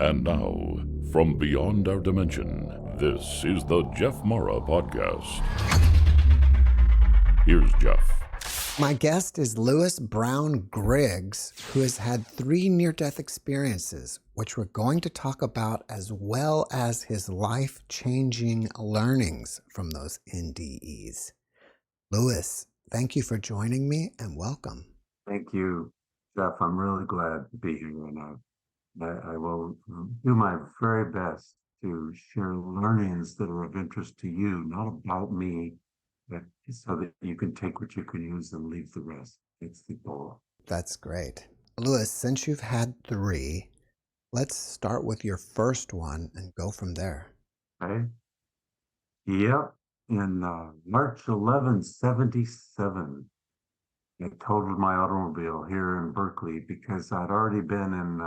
And now, from beyond our dimension, this is the JeffMara podcast. Here's Jeff. My guest is Lewis Brown Griggs, who has had 3 near-death experiences, which we're going to talk about, as well as his life-changing learnings from those NDEs. Lewis, thank you for joining me and welcome. Thank you, Jeff. I'm really glad to be here, and I will do my very best to share learnings that are of interest to you, not about me, but so that you can take what you can use and leave the rest. It's the goal. That's great. Lewis, since you've had 3, let's start with your first one and go from there. Okay? Yep. In March 11, 77, I totaled my automobile here in Berkeley because I'd already been in,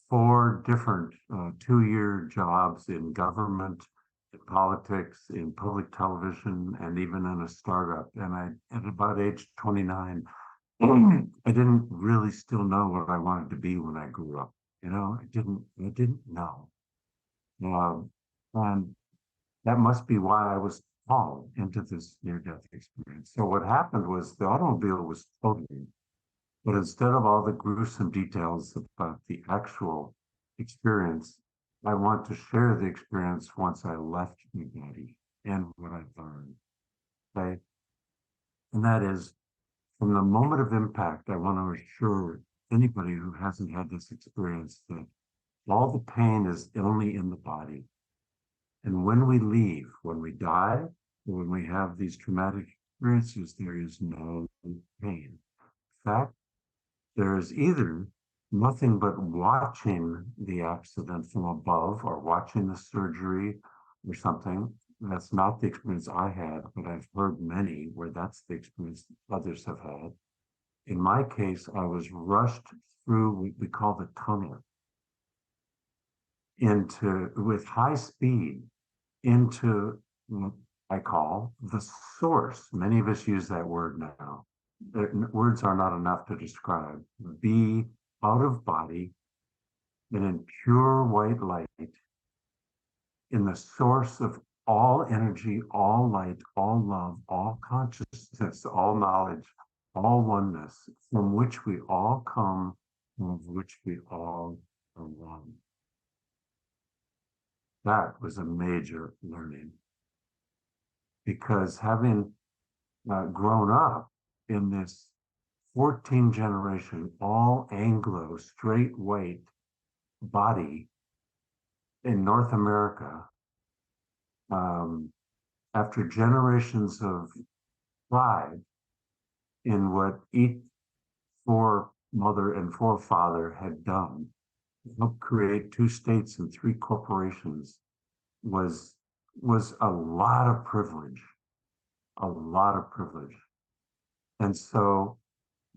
4 different 2-year jobs in government, in politics, in public television, and even in a startup. And at about age 29, I didn't really still know what I wanted to be when I grew up. You know, I didn't know. And that must be why I was called into this near-death experience. So what happened was the automobile was totaling, but instead of all the gruesome details about the actual experience, I want to share the experience once I left my body and what I learned. Okay? And that is, from the moment of impact, I want to assure anybody who hasn't had this experience that all the pain is only in the body. And when we leave, when we die, or when we have these traumatic experiences, there is no pain. In fact, there is either nothing but watching the accident from above or watching the surgery or something. That's not the experience I had, but I've heard many where that's the experience others have had. In my case, I was rushed through what we call the tunnel with high speed into what I call the source. Many of us use that word now. Words are not enough to describe. Be out of body and in pure white light, in the source of all energy, all light, all love, all consciousness, all knowledge, all oneness, from which we all come, of which we all are one. That was a major learning, because having grown up in this 14 generation, all Anglo, straight white body in North America, after generations of pride in what each foremother and forefather had done, helped create 2 states and 3 corporations, was a lot of privilege, a lot of privilege. And so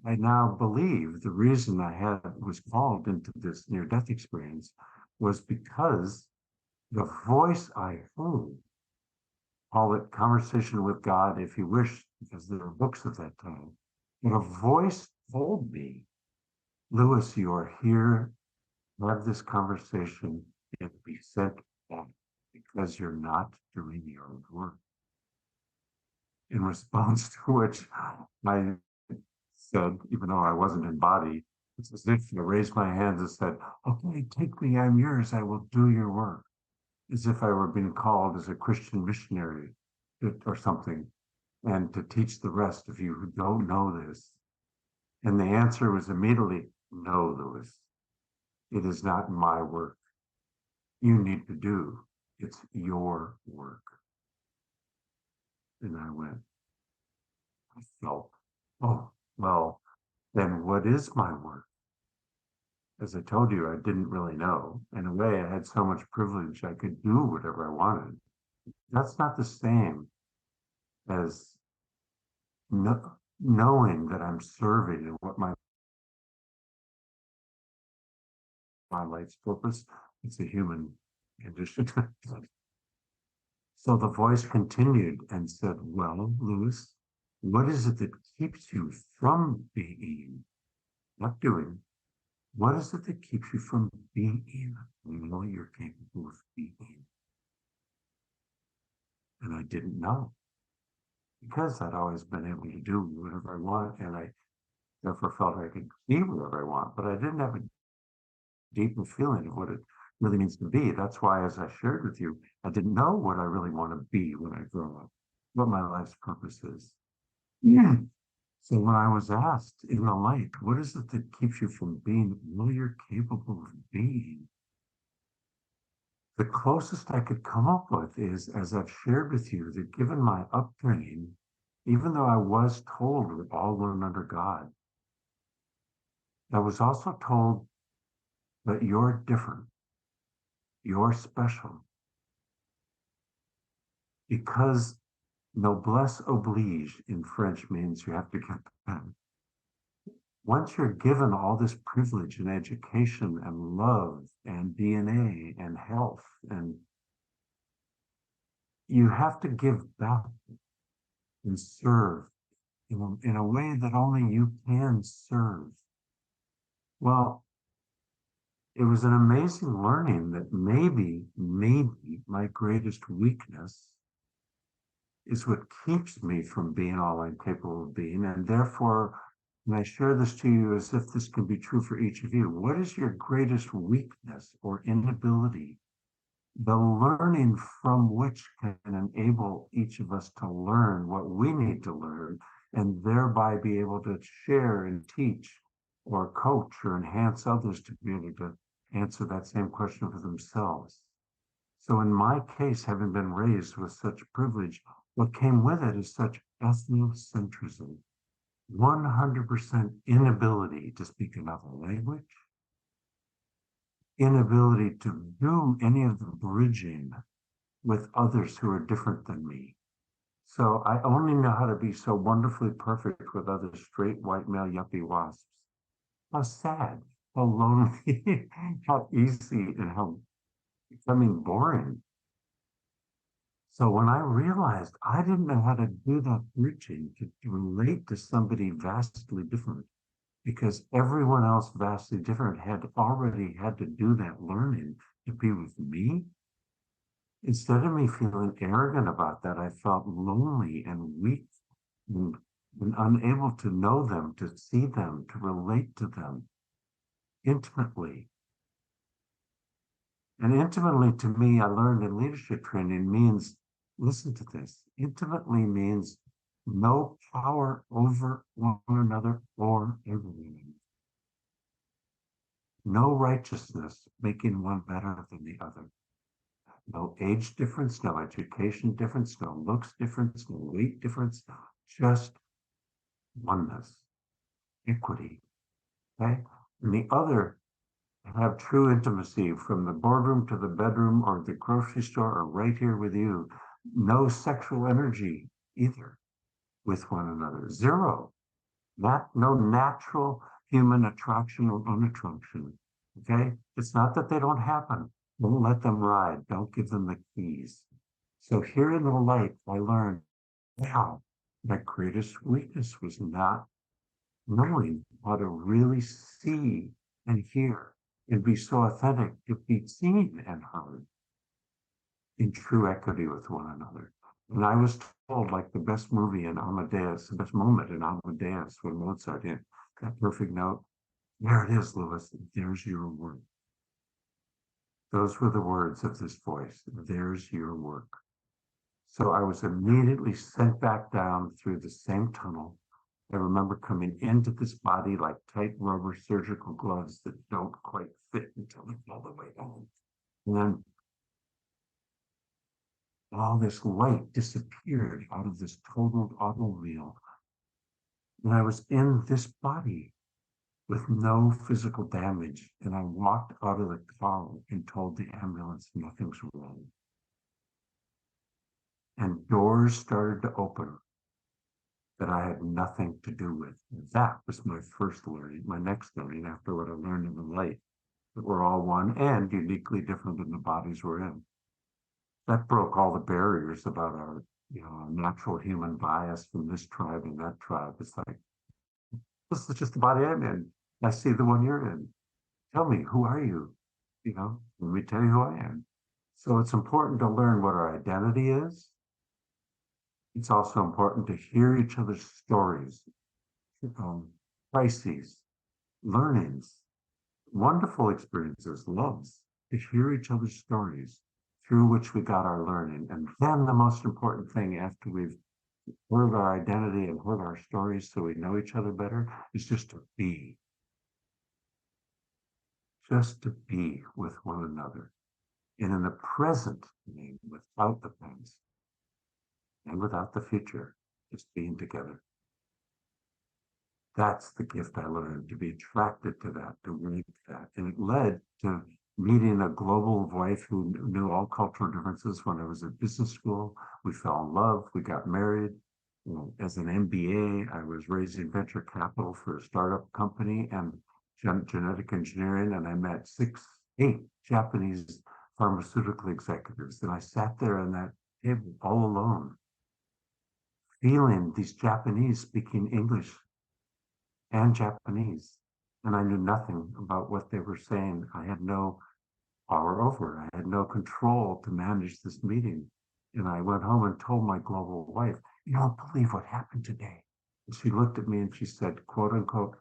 I now believe the reason I was called into this near-death experience was because the voice I heard, call it conversation with God if you wish, because there were books at that time, but a voice told me, Lewis, you are here, have this conversation, and be sent back because you're not doing your work. In response to which I said, even though I wasn't in body, it's as if I raised my hands and said, okay, take me, I'm yours, I will do your work. As if I were being called as a Christian missionary or something, and to teach the rest of you who don't know this. And the answer was immediately, no, Lewis, it is not my work. You need to do, it's your work. And I felt, oh, well, then what is my work? As I told you, I didn't really know. In a way, I had so much privilege, I could do whatever I wanted. That's not the same as knowing that I'm serving and what my life's purpose. It's a human condition. So the voice continued and said, well, Lewis, what is it that keeps you from being, not doing, What is it that keeps you from being all you're capable of being? And I didn't know, because I'd always been able to do whatever I want, and I therefore felt I could be whatever I want, but I didn't have a deeper feeling of what it really means to be. That's why, as I shared with you, I didn't know what I really want to be when I grow up, what my life's purpose is. Yeah. So when I was asked in the light, what is it that keeps you from being all you're capable of being? The closest I could come up with is, as I've shared with you, that given my upbringing, even though I was told we're all one under God, I was also told that you're different, you're special, because noblesse oblige in French means you have to get pen. Once you're given all this privilege and education and love and DNA and health, and you have to give back and serve in a way that only you can serve. Well, it was an amazing learning that maybe my greatest weakness is what keeps me from being all I'm capable of being. And therefore, when I share this to you as if this can be true for each of you, what is your greatest weakness or inability? The learning from which can enable each of us to learn what we need to learn, and thereby be able to share and teach or coach or enhance others to be able to answer that same question for themselves. So in my case, having been raised with such privilege, what came with it is such ethnocentrism, 100% inability to speak another language, inability to do any of the bridging with others who are different than me. So I only know how to be so wonderfully perfect with other straight white male yuppie wasps. How sad, how lonely, how easy, and how becoming boring. So when I realized I didn't know how to do that bridging to relate to somebody vastly different, because everyone else vastly different had already had to do that learning to be with me, instead of me feeling arrogant about that, I felt lonely and weak and, and unable to know them, to see them, to relate to them intimately. And intimately to me, I learned in leadership training means, listen to this, intimately means no power over one another or everyone. No righteousness making one better than the other. No age difference, no education difference, no looks difference, no weight difference, just oneness, equity. Okay? And the other, have true intimacy from the boardroom to the bedroom or the grocery store or right here with you. No sexual energy either with one another. Zero. No natural human attraction or unattraction. Okay? It's not that they don't happen. Don't let them ride. Don't give them the keys. So here in the light, I learned, wow, my greatest weakness was not knowing how to really see and hear and be so authentic to be seen and heard in true equity with one another. And I was told, like the best movie in Amadeus, the best moment in Amadeus when Mozart hit that perfect note, there it is, Lewis, there's your work. Those were the words of this voice, there's your work. So I was immediately sent back down through the same tunnel. I remember coming into this body like tight rubber surgical gloves that don't quite fit until they all the way down. And then all this light disappeared out of this totaled automobile. And I was in this body with no physical damage. And I walked out of the car and told the ambulance nothing's wrong. And doors started to open that I had nothing to do with. That was my first learning, my next learning after what I learned in the light, that we're all one and uniquely different in the bodies we're in. That broke all the barriers about our, natural human bias from this tribe and that tribe. It's like, this is just the body I'm in. I see the one you're in. tell me, who are you? Let me tell you who I am. So it's important to learn what our identity is. It's also important to hear each other's stories, crises, learnings, wonderful experiences, loves, to hear each other's stories through which we got our learning. And then the most important thing after we've heard our identity and heard our stories so we know each other better is just to be with one another. And in the present, without the past and without the future, just being together. That's the gift I learned, to be attracted to that, to read that. And it led to meeting a global wife who knew all cultural differences when I was at business school. We fell in love, we got married. As an MBA, I was raising venture capital for a startup company and genetic engineering, and I met 8 Japanese pharmaceutical executives. And I sat there on that table all alone, feeling these Japanese speaking English and Japanese. And I knew nothing about what they were saying. I had no power over it. I had no control to manage this meeting. And I went home and told my global wife, "You don't believe what happened today." And she looked at me and she said, quote unquote,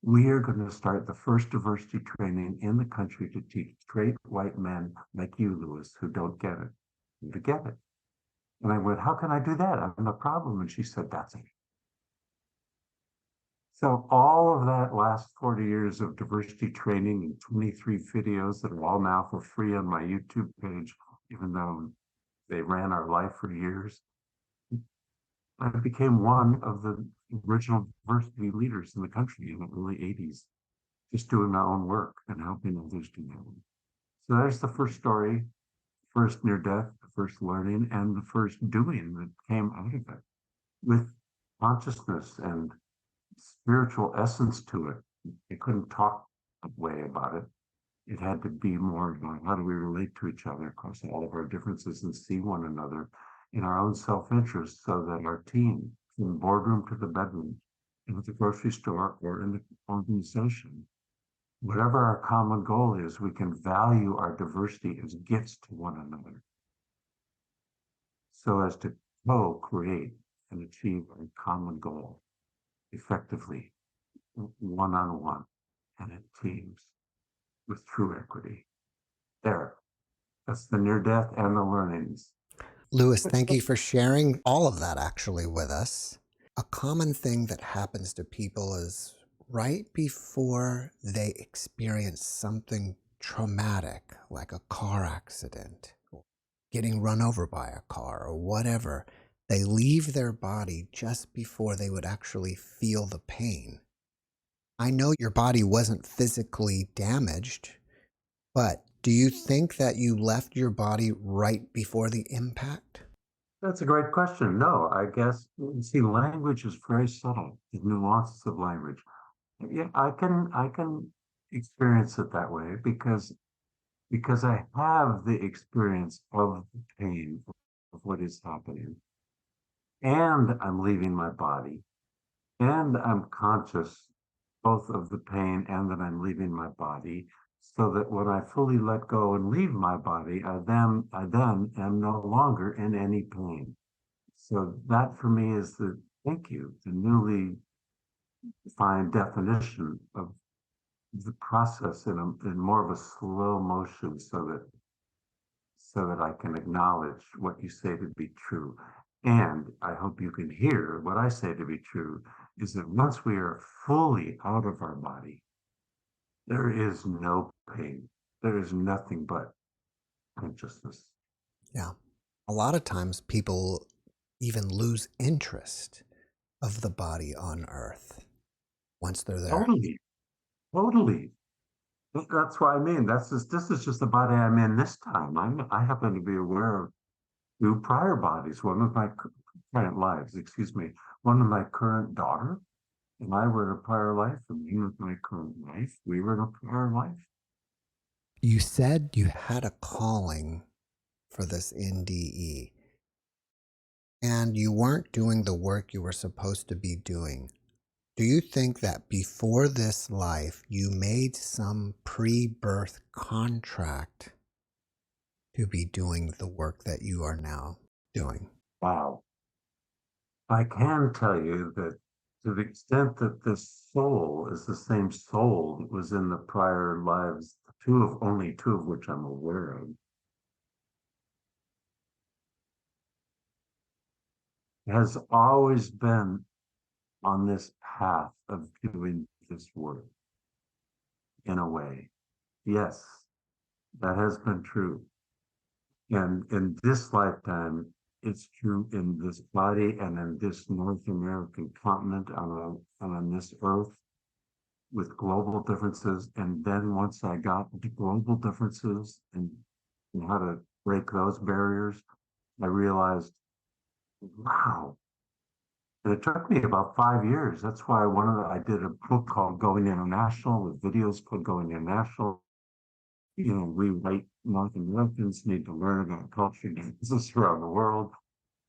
"We are going to start the first diversity training in the country to teach straight white men like you, Lewis, who don't get it, to get it." And I went, "How can I do that? I have no problem." And she said, "That's it." So all of that last 40 years of diversity training and 23 videos that are all now for free on my YouTube page, even though they ran our life for years, I became one of the original diversity leaders in the country in the early 80s, just doing my own work and helping others do that. So there's the first story, first near death, the first learning, and the first doing that came out of it with consciousness and spiritual essence to it. You couldn't talk way about it. It had to be more about how do we relate to each other across all of our differences and see one another in our own self-interest, so that our team, from the boardroom to the bedroom, and at the grocery store or in the organization, whatever our common goal is, we can value our diversity as gifts to one another, so as to co-create and achieve our common goal effectively, one-on-one and in teams with true equity. There, that's the near death and the learnings. Lewis, thank you for sharing all of that actually with us. A common thing that happens to people is right before they experience something traumatic, like a car accident, getting run over by a car, or whatever, they leave their body just before they would actually feel the pain. I know your body wasn't physically damaged, but do you think that you left your body right before the impact? That's a great question. No, I guess, see, language is very subtle, the nuances of language. Yeah, I can experience it that way because I have the experience of the pain of what is happening, and I'm leaving my body, and I'm conscious both of the pain and that I'm leaving my body, so that when I fully let go and leave my body, I then am no longer in any pain. So that for me is the newly defined definition of the process in more of a slow motion, so that I can acknowledge what you say to be true. And I hope you can hear what I say to be true is that once we are fully out of our body, there is no pain. There is nothing but consciousness. Yeah. A lot of times people even lose interest of the body on earth once they're there. Totally, totally. That's what I mean. This is just the body I'm in this time. I happen to be aware of 2 prior bodies. One of my current lives, excuse me. One of my current daughter and I were in a prior life, and me with my current wife, we were in a prior life. You said you had a calling for this NDE, and you weren't doing the work you were supposed to be doing. Do you think that before this life you made some pre-birth contract to be doing the work that you are now doing? Wow. I can tell you that to the extent that this soul is the same soul that was in the prior lives, only two of which I'm aware of, has always been on this path of doing this work in a way. Yes, that has been true. And in this lifetime, it's true in this body and in this North American continent on this earth with global differences. And then once I got the global differences and how to break those barriers, I realized, wow. And it took me about 5 years. That's why I did a book called Going International with videos called Going International. We white North Americans need to learn about culture differences around the world.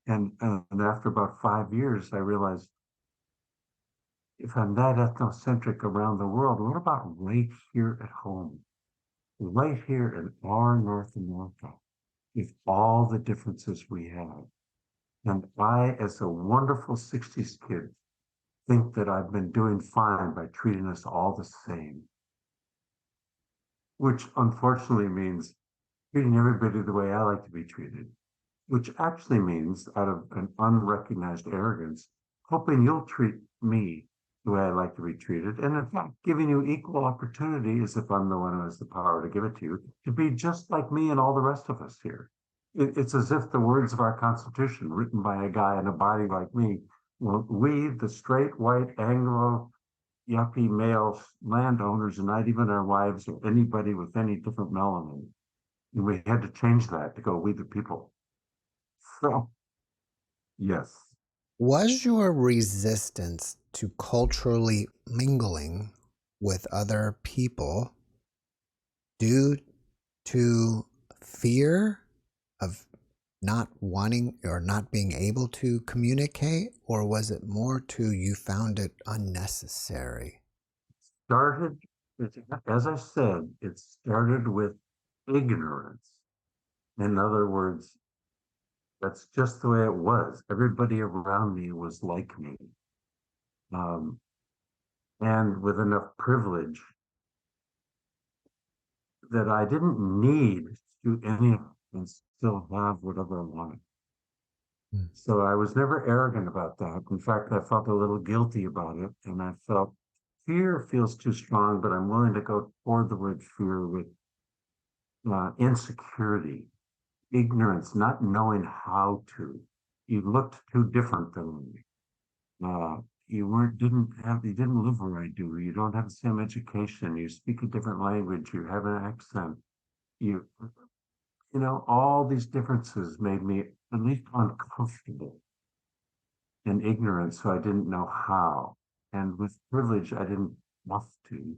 And after about 5 years, I realized if I'm that ethnocentric around the world, what about right here at home? Right here in our North America, with all the differences we have. And I, as a wonderful 60s kid, think that I've been doing fine by treating us all the same, which unfortunately means treating everybody the way I like to be treated, which actually means, out of an unrecognized arrogance, hoping you'll treat me the way I like to be treated, and in fact, giving you equal opportunity, as if I'm the one who has the power to give it to you, to be just like me and all the rest of us here. It's as if the words of our Constitution, written by a guy in a body like me, well, we, the straight, white, Anglo, yuppie male landowners, and not even our wives or anybody with any different melanin, and we had to change that to go, we the people. So, yes. Was your resistance to culturally mingling with other people due to fear of not wanting or not being able to communicate, or was it more to you found it unnecessary? Started, as I said, it started with ignorance. In other words, that's just the way it was. Everybody around me was like me. Um, and with enough privilege that I didn't need to do any of it and still have whatever I wanted. Mm. So I was never arrogant about that. In fact, I felt a little guilty about it. And I felt fear feels too strong, but I'm willing to go toward the word fear with insecurity, ignorance, not knowing how to. You looked too different than me. You didn't live where I do. You don't have the same education. You speak a different language. You have an accent. You, all these differences made me at least uncomfortable and ignorant. So I didn't know how. And with privilege, I didn't want to.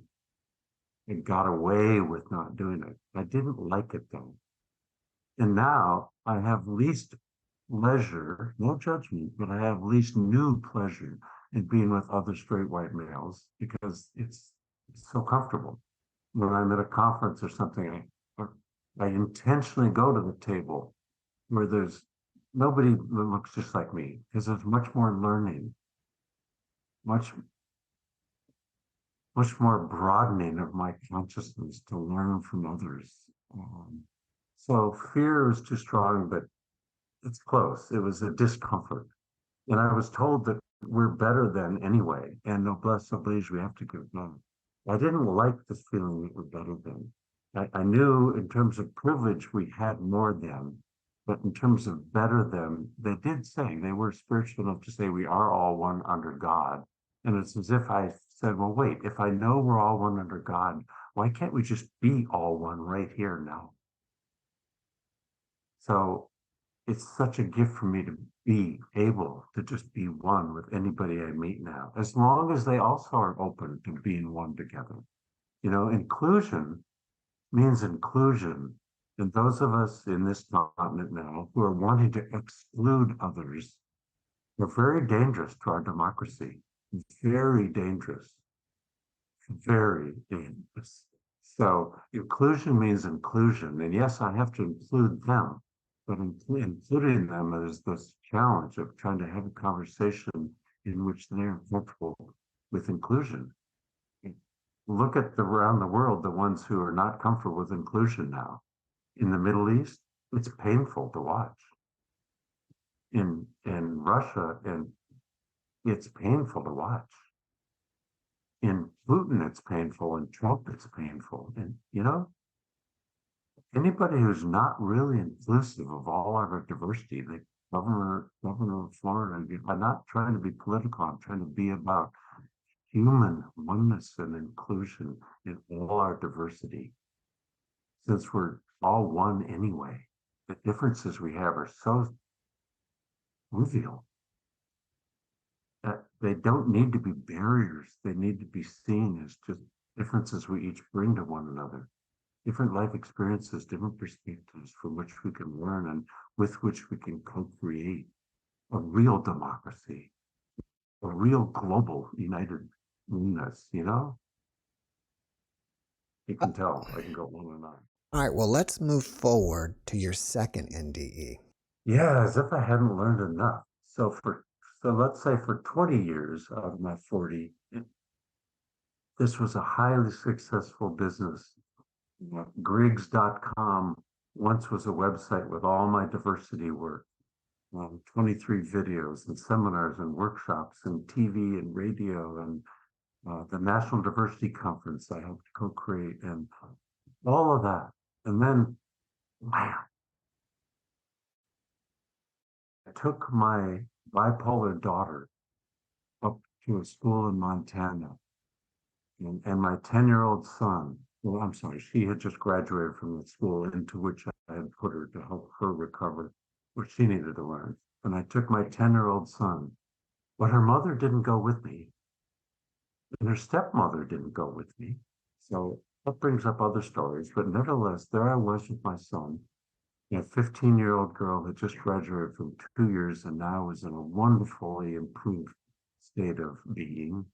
It got away with not doing it. I didn't like it though. And now I have least leisure, no judgment, but I have least new pleasure in being with other straight white males because it's so comfortable. When I'm at a conference or something, I intentionally go to the table where there's nobody that looks just like me because there's much more learning, much more broadening of my consciousness to learn from others. So fear is too strong, but it's close. It was a discomfort. And I was told that we're better than anyway, and noblesse oblige, we have to give love. I didn't like this feeling that we're better than. I knew in terms of privilege we had more than, but in terms of better than, they did say they were spiritual enough to say we are all one under God. And it's as if I said, well, wait, if I know we're all one under God, why can't we just be all one right here now? So it's such a gift for me to be able to just be one with anybody I meet now, as long as they also are open to being one together. Inclusion means inclusion. And those of us in this continent now who are wanting to exclude others are very dangerous to our democracy. very dangerous, very dangerous. So inclusion means inclusion. And yes, I have to include them, but including them is this challenge of trying to have a conversation in which they're comfortable with inclusion. Look at around the world, the ones who are not comfortable with inclusion now. In the Middle East, it's painful to watch. In Russia, and it's painful to watch. In Putin, it's painful. In Trump, it's painful. And anybody who's not really inclusive of all of our diversity, like Governor of Florida, I'm not trying to be political. I'm trying to be about human oneness and inclusion in all our diversity. Since we're all one anyway, the differences we have are so trivial that they don't need to be barriers. They need to be seen as just differences we each bring to one another. Different life experiences, different perspectives from which we can learn and with which we can co-create a real democracy, a real global united oneness, You can tell, I can go on and on. All right, well, let's move forward to your second NDE. Yeah, as if I hadn't learned enough. So let's say for 20 years out of my 40, this was a highly successful business. Griggs.com once was a website with all my diversity work, 23 videos and seminars and workshops and TV and radio and the National Diversity Conference I helped co-create and all of that. And then, wow, I took my bipolar daughter up to a school in Montana and my 10-year-old son. Well, I'm sorry, she had just graduated from the school into which I had put her to help her recover what she needed to learn. And I took my 10-year-old son, but her mother didn't go with me, and her stepmother didn't go with me. So that brings up other stories. But nevertheless, there I was with my son, a 15-year-old girl that just graduated from 2 years and now is in a wonderfully improved state of being.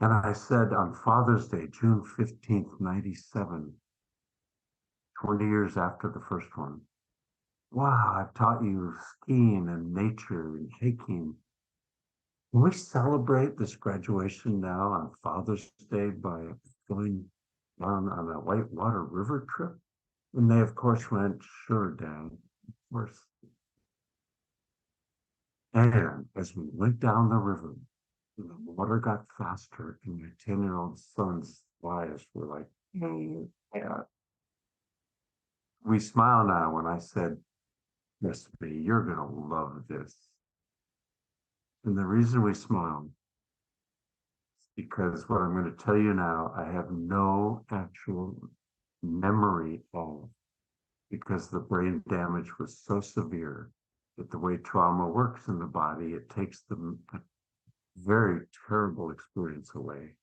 And I said on Father's Day, June 15th, 97, 20 years after the first one, wow, I've taught you skiing and nature and hiking. Can we celebrate this graduation now on Father's Day by going on a whitewater river trip? And they, of course, went, sure, Dad, of course. And as we went down the river, the water got faster, and my 10-year-old son's eyes were like, hey, yeah. We smile now when I said, yes, B, you're going to love this. And the reason we smiled is because what I'm going to tell you now, I have no actual memory of, because the brain damage was so severe that the way trauma works in the body, it takes the very terrible experience away.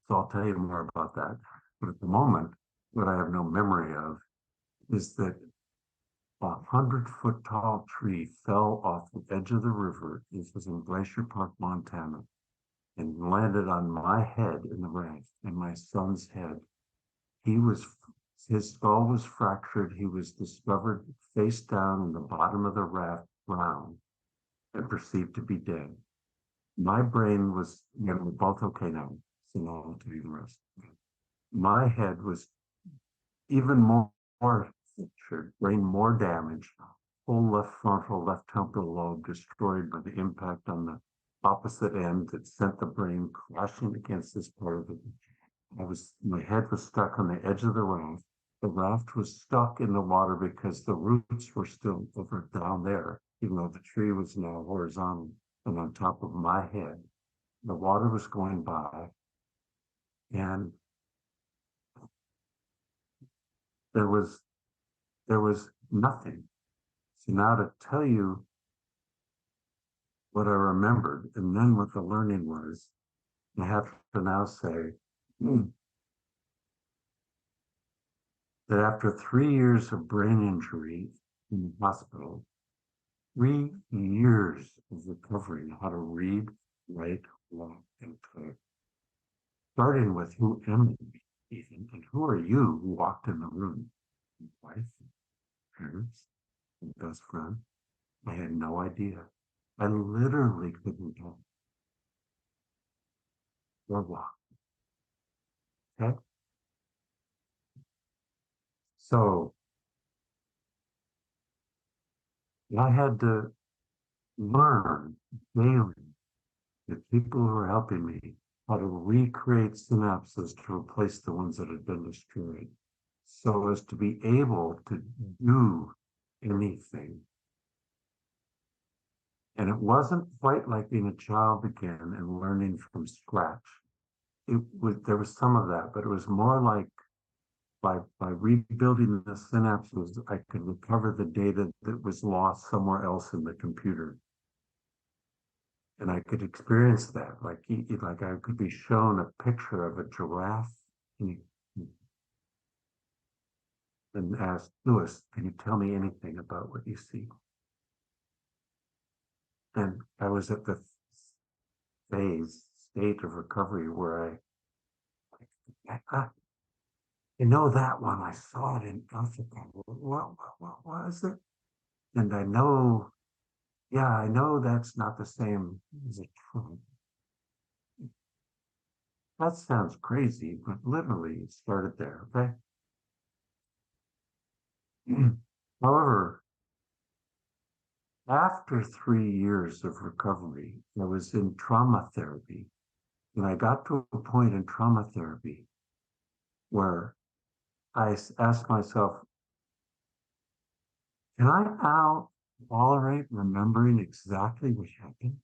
So I'll tell you more about that. But at the moment, what I have no memory of is that a 100-foot tall tree fell off the edge of the river. This was in Glacier Park, Montana, and landed on my head in the raft and my son's head. His skull was fractured. He was discovered face down in the bottom of the raft, drowned, and perceived to be dead. My brain was, we're both okay now, so now I'll tell you the rest. My head was even more fractured, brain more damaged, whole left frontal, left temporal lobe destroyed by the impact on the opposite end that sent the brain crashing against this part of it. My head was stuck on the edge of the raft. The raft was stuck in the water because the roots were still over down there, even though the tree was now horizontal and on top of my head. The water was going by, and there was nothing. So now to tell you what I remembered and then what the learning was, I have to now say that after 3 years of brain injury in the hospital, 3 years of recovering how to read, write, walk, and cook. Starting with who am I, Ethan, and who are you who walked in the room? Wife, parents, and best friend. I had no idea. I literally couldn't talk or walk. Okay? So I had to learn daily, the people who were helping me, how to recreate synapses to replace the ones that had been destroyed, so as to be able to do anything. And it wasn't quite like being a child again and learning from scratch. There was some of that, but it was more like by rebuilding the synapses, I could recover the data that was lost somewhere else in the computer. And I could experience that, like I could be shown a picture of a giraffe and asked, Lewis, can you tell me anything about what you see? And I was at the state of recovery where I know that one. I saw it in Africa. What was it? And I know, yeah, I know that's not the same as a trunk. That sounds crazy, but literally it started there, okay? However, after 3 years of recovery, I was in trauma therapy. And I got to a point in trauma therapy where I asked myself, can I now tolerate remembering exactly what happened?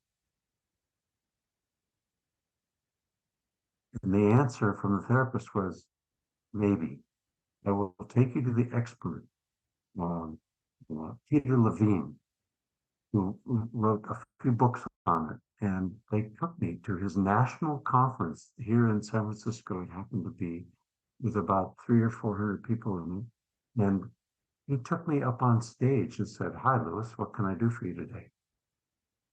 And the answer from the therapist was, maybe. I will take you to the expert, Peter Levine, who wrote a few books on it. And they took me to his national conference here in San Francisco. It happened to be with about 300 or 400 people in it. And he took me up on stage and said, hi, Lewis, what can I do for you today?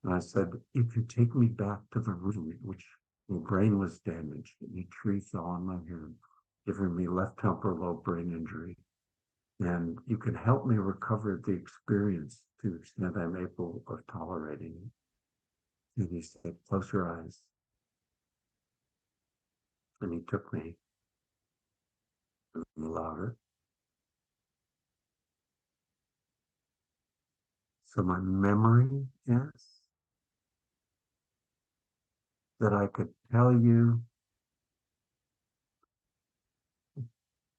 And I said, if you take me back to the room in which my brain was damaged and a tree fell on my head, giving me left temporal lobe brain injury, and you can help me recover the experience to the extent I'm able of tolerating it. And he said, close your eyes. And he took me louder. So my memory is that I could tell you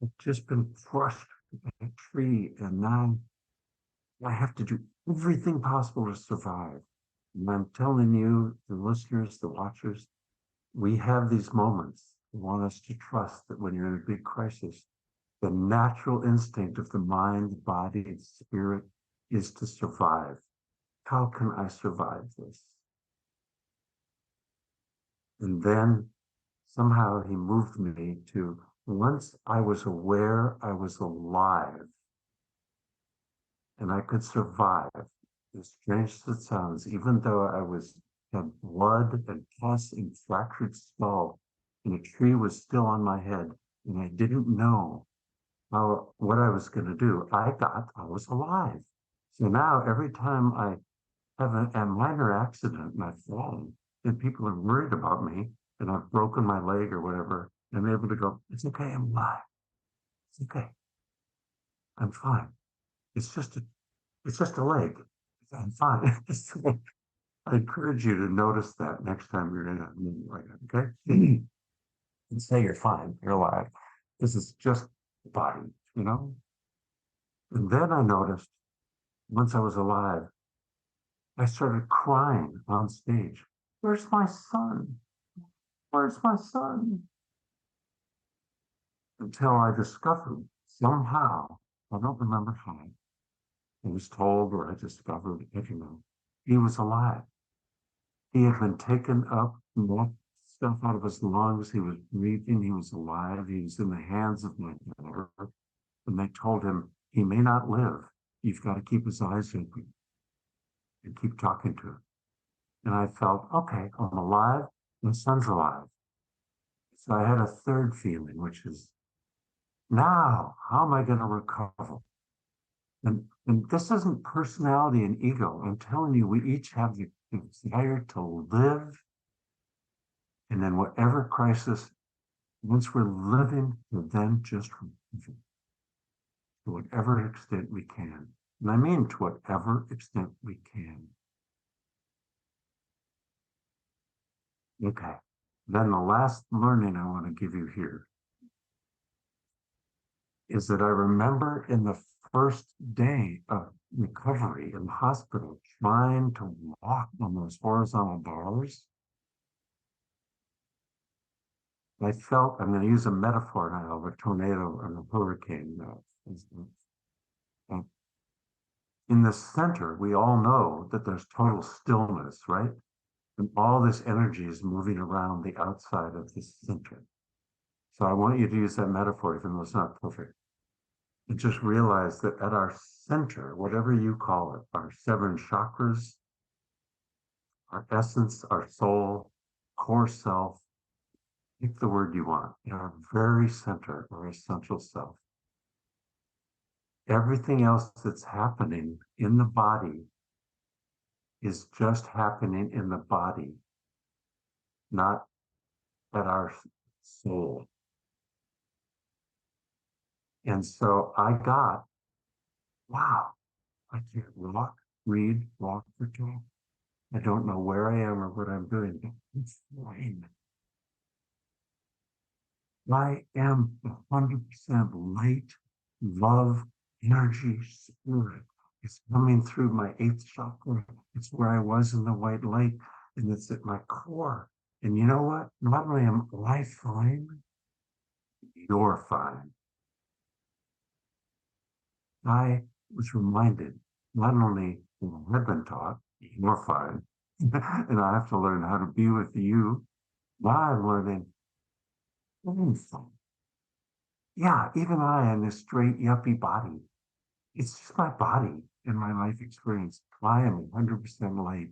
I've just been crushed by a tree, and now I have to do everything possible to survive. And I'm telling you, the listeners, the watchers, we have these moments. I want us to trust that when you're in a big crisis, the natural instinct of the mind, the body, and spirit is to survive. How can I survive this? And then somehow he moved me to, once I was aware I was alive and I could survive, as strange as it sounds, even though had blood and pus and fractured skull, and a tree was still on my head, and I didn't know what I was going to do. I was alive. So now every time I have a minor accident and I've fallen, and people are worried about me, and I've broken my leg or whatever, I'm able to go, it's okay, I'm alive. It's okay. I'm fine. It's just a leg. I'm fine. I encourage you to notice that next time you're in a meeting like that, okay? And say you're fine, you're alive. This is just the body, you know? And then I noticed, once I was alive, I started crying on stage. Where's my son? Where's my son? Until I discovered somehow, I don't remember how, I was told or I discovered, I don't know, he was alive. He had been taken up, knocked stuff out of his lungs. He was breathing. He was alive. He was in the hands of my daughter. And they told him, he may not live. You've got to keep his eyes open. and keep talking to it. And I felt, okay, I'm alive, my son's alive. So I had a third feeling, which is, now, how am I going to recover? And this isn't personality and ego. I'm telling you, we each have the desire to live. And then whatever crisis, once we're living, to then just recover to whatever extent we can. And I mean to whatever extent we can. Okay. Then the last learning I want to give you here is that I remember in the first day of recovery in the hospital, trying to walk on those horizontal bars. I felt, I'm going to use a metaphor now of a tornado and a hurricane. In the center, we all know that there's total stillness, right? And all this energy is moving around the outside of the center. So I want you to use that metaphor, even though it's not perfect. And just realize that at our center, whatever you call it, our 7 chakras, our essence, our soul, core self, pick the word you want, in our very center, our essential self. Everything else that's happening in the body is just happening in the body, not at our soul. And so I got, wow, I can't walk, read, walk, or talk. I don't know where I am or what I'm doing, but it's fine. I am 100% light, love, energy, spirit. It's coming through my 8th chakra. It's where I was in the white light, and it's at my core. And you know what? Not only am I fine, you're fine. I was reminded not only what I've been taught, you're fine, and I have to learn how to be with you. Now I'm learning, I'm fine. Yeah, even I in this straight yuppie body, it's just my body and my life experience. I am 100% light,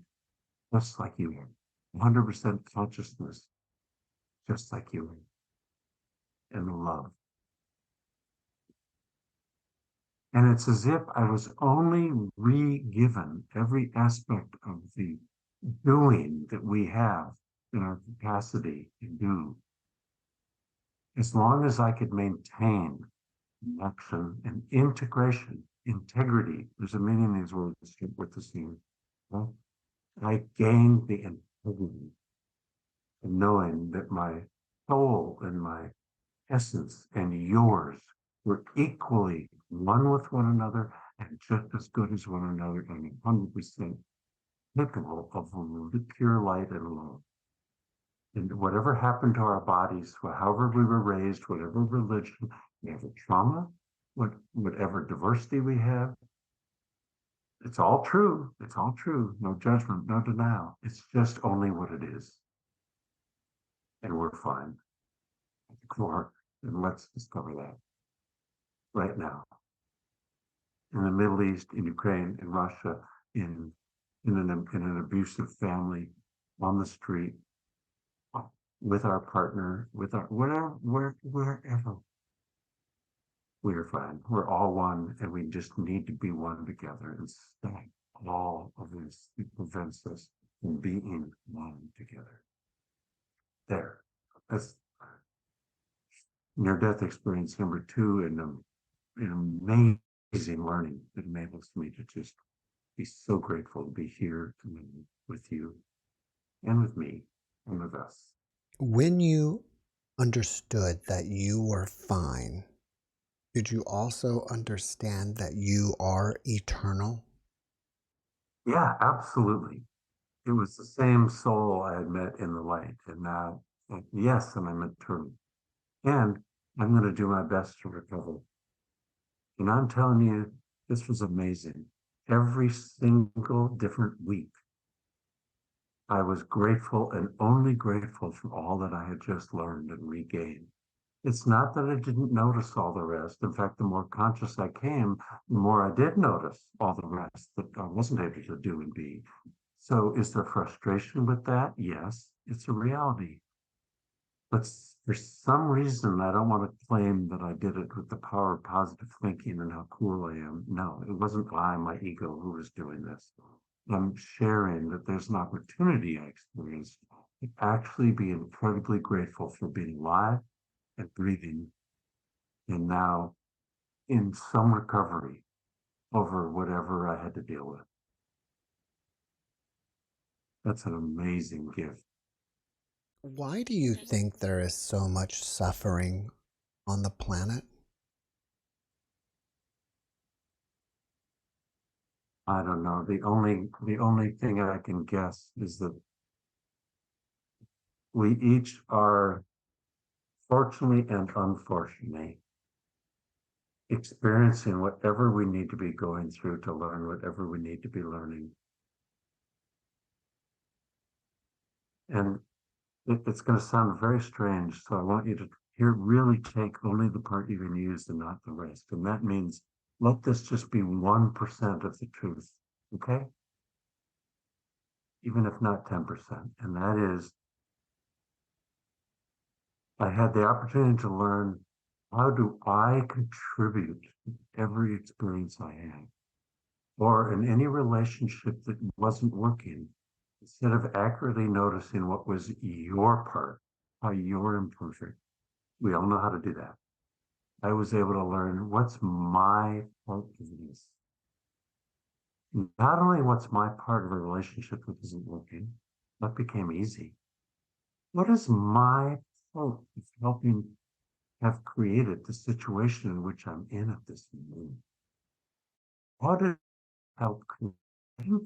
just like you are. 100% consciousness, just like you are. And love. And it's as if I was only re-given every aspect of the doing that we have in our capacity to do. As long as I could maintain action and integration, integrity, there's a meaning in these words with the scene. Well, I gained the integrity of knowing that my soul and my essence and yours were equally one with one another and just as good as one another and 100% capable of pure light and love. And whatever happened to our bodies, however we were raised, whatever religion, whatever trauma, whatever diversity we have, it's all true. It's all true. No judgment, no denial. It's just only what it is. And we're fine. And let's discover that right now. In the Middle East, in Ukraine, in Russia, in an abusive family, on the street, with our partner, with our wherever. We're fine. We're all one, and we just need to be one together and stop all of this. It prevents us from being one together. There. That's near-death experience number 2, and an amazing learning that enables me to just be so grateful to be here with you and with me and with us. When you understood that you were fine, did you also understand that you are eternal? Yeah, absolutely. It was the same soul I had met in the light, and now, yes, and I'm eternal. And I'm going to do my best to recover. And I'm telling you, this was amazing. Every single different week, I was grateful and only grateful for all that I had just learned and regained. It's not that I didn't notice all the rest. In fact, the more conscious I came, the more I did notice all the rest that I wasn't able to do and be. So is there frustration with that? Yes, it's a reality. But for some reason, I don't want to claim that I did it with the power of positive thinking and how cool I am. No, it wasn't my ego, who was doing this. I'm sharing that there's an opportunity I experienced to actually be incredibly grateful for being alive and breathing, and now in some recovery over whatever I had to deal with. That's an amazing gift. Why do you think there is so much suffering on the planet? I don't know. The only thing I can guess is that we each are, fortunately and unfortunately, experiencing whatever we need to be going through to learn whatever we need to be learning. And it's going to sound very strange, so I want you to really take only the part you can use and not the rest. And that means let this just be 1% of the truth, okay? Even if not 10%. And that is, I had the opportunity to learn, how do I contribute to every experience I have? Or in any relationship that wasn't working, instead of accurately noticing what was your part, how you're imperfect. We all know how to do that. I was able to learn what's my part of this. Not only what's my part of a relationship that isn't working, that became easy. What is my part of helping have created the situation in which I'm in at this moment? How did it help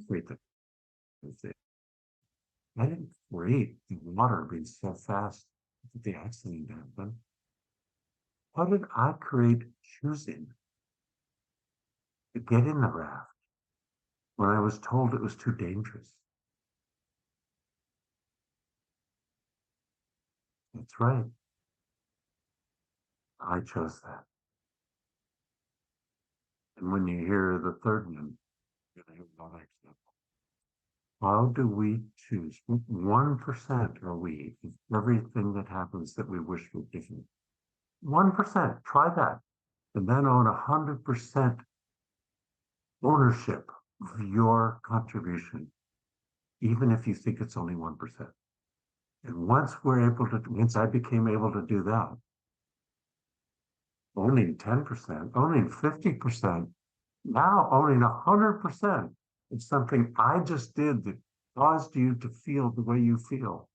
create the thing? I didn't create the water being so fast that the accident happened. How did I create choosing to get in the raft when I was told it was too dangerous? That's right. I chose that. And when you hear the third one, you're going to hear about accident. How do we choose? 1% are we of everything that happens that we wish were different. 1%. Try that. And then own 100% ownership of your contribution, even if you think it's only 1%. And once I became able to do that, owning 10%, owning 50%, now owning 100%, it's something I just did that caused you to feel the way you feel.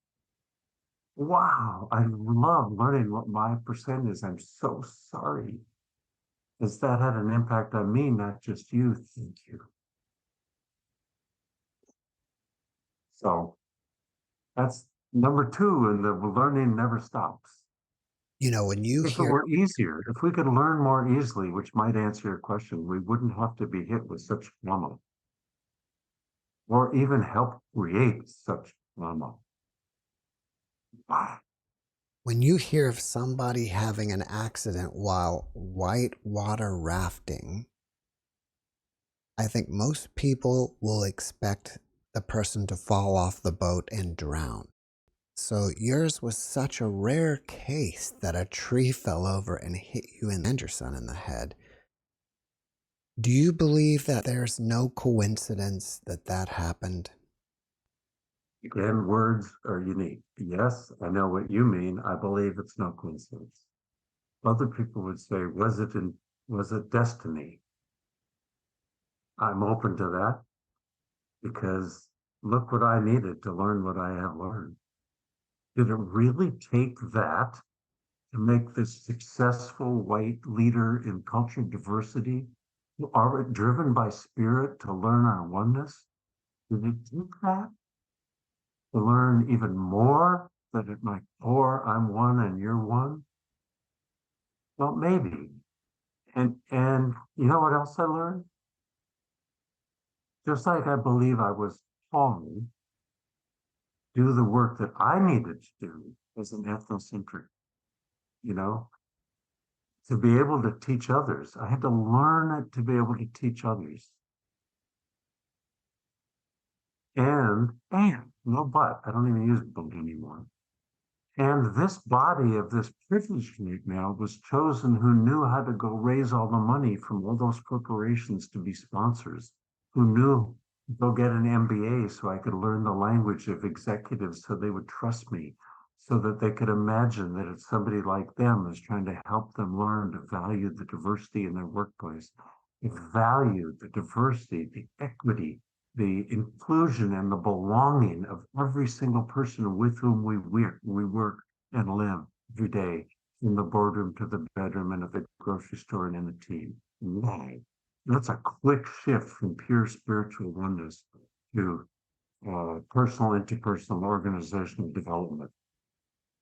Wow, I love learning what my percent is. I'm so sorry, because that had an impact on me, not just you. Thank you. So that's number two, and the learning never stops. You know, when you If it hear, were easier, if we could learn more easily, which might answer your question, we wouldn't have to be hit with such trauma or even help create such trauma. Wow. when you hear of somebody having an accident while whitewater rafting, I think most people will expect the person to fall off the boat and drown. So yours was such a rare case that a tree fell over and hit you and your son in the head. Do you believe that there's no coincidence that that happened? Again, words are unique. Yes, I know what you mean. I believe it's no coincidence. Other people would say, was it destiny? I'm open to that because look what I needed to learn what I have learned. Did it really take that to make this successful white leader in cultural diversity, are driven by spirit to learn our oneness? Did it take that to learn even more that at my core I'm one and you're one? Well, maybe. And you know what else I learned? Just like I believe I was called to do the work that I needed to do as an ethnocentric, you know, to be able to teach others. I had to learn it to be able to teach others. And, no but, I don't even use but anymore. And this body of this privileged male was chosen who knew how to go raise all the money from all those corporations to be sponsors, who knew go get an MBA so I could learn the language of executives so they would trust me, so that they could imagine that it's somebody like them is trying to help them learn to value the diversity in their workplace, to value the diversity, the equity, the inclusion and the belonging of every single person with whom we work and live every day, from the boardroom to the bedroom and at the grocery store and in the team. Wow. That's a quick shift from pure spiritual oneness to personal, interpersonal, organizational development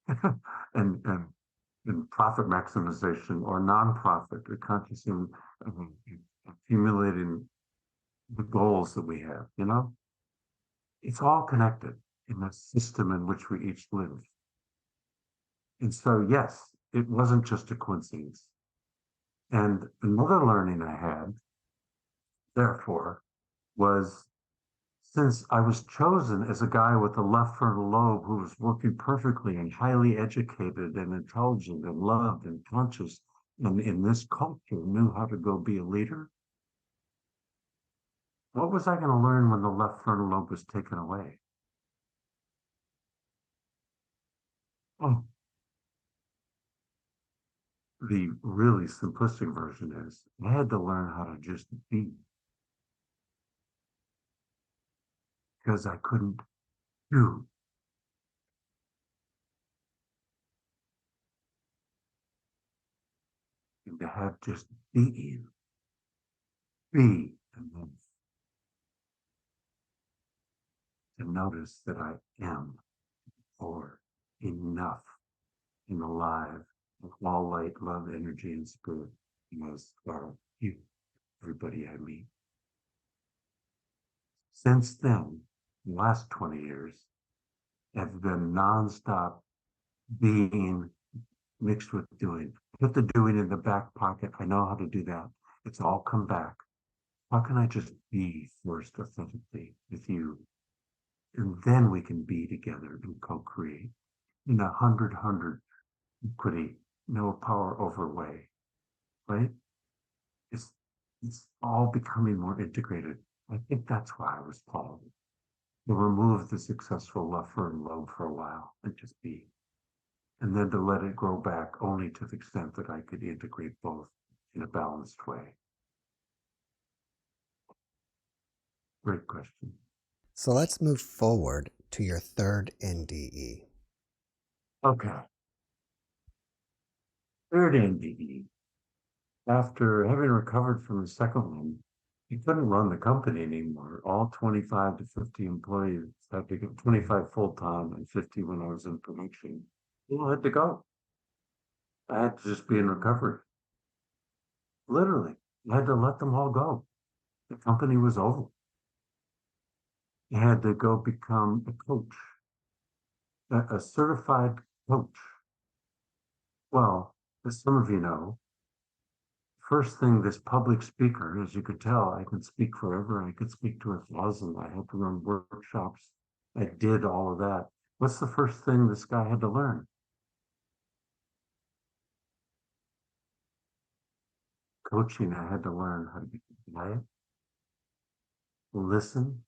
and, and, and profit maximization or nonprofit, or consciously accumulating the goals that we have, you know? It's all connected in the system in which we each live. And so, yes, it wasn't just a coincidence. And another learning I had, therefore, was since I was chosen as a guy with a left frontal lobe who was working perfectly and highly educated and intelligent and loved and conscious, and in this culture knew how to go be a leader, what was I going to learn when the left frontal lobe was taken away? Oh, the really simplistic version is I had to learn how to just be because I couldn't do. And to have just being, be enough, to notice that I am or enough and alive with all light, love, energy, and spirit was you, everybody I meet. Since then, the last 20 years have been nonstop being mixed with doing. Put the doing in the back pocket. I know how to do that. It's all come back. How can I just be first authentically with you? And then we can be together and co-create in a hundred equity, no power over way, right? It's it's all becoming more integrated. I think that's why I was called to remove the successful left frontal lobe for a while and just be, and then to let it grow back only to the extent that I could integrate both in a balanced way. Great question. So let's move forward to your third NDE. Okay. Third NDE. After having recovered from the second one, he couldn't run the company anymore. All 25 to 50 employees had to go, 25 full time and 50 when I was in production. All had to go. I had to just be in recovery. Literally, I had to let them all go. The company was over. I had to go become a coach, a certified coach. Well, as some of you know, first thing, this public speaker, as you could tell, I could speak forever. I could speak to 1,000. I had to run workshops. I did all of that. What's the first thing this guy had to learn? Coaching. I had to learn how to be quiet, listen,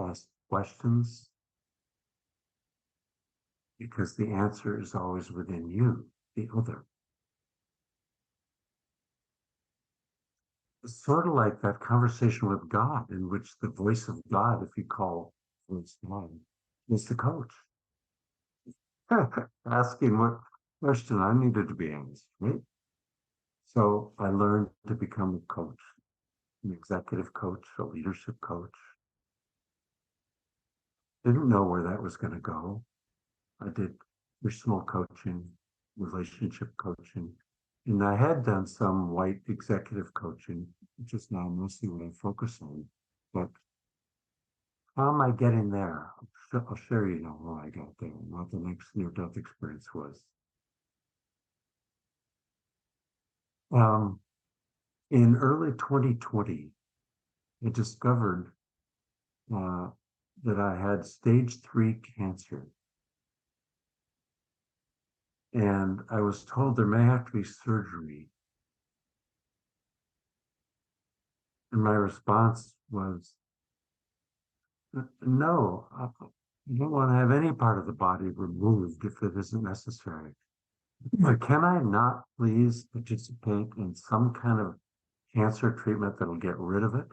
ask questions, because the answer is always within you, the other. It's sort of like that conversation with God, in which the voice of God, if you call voice God, is the coach. Asking what question I needed to be asked, right? So I learned to become a coach, an executive coach, a leadership coach. Didn't know where that was going to go. I did personal coaching, relationship coaching, and I had done some white executive coaching, which is now mostly what I focus on. But how am I getting there? I'll share you now how I got there, what the next near-death experience was. In early 2020, I discovered that I had stage 3 cancer. And I was told there may have to be surgery. And my response was, no, I don't want to have any part of the body removed if it isn't necessary. But can I not please participate in some kind of cancer treatment that'll get rid of it?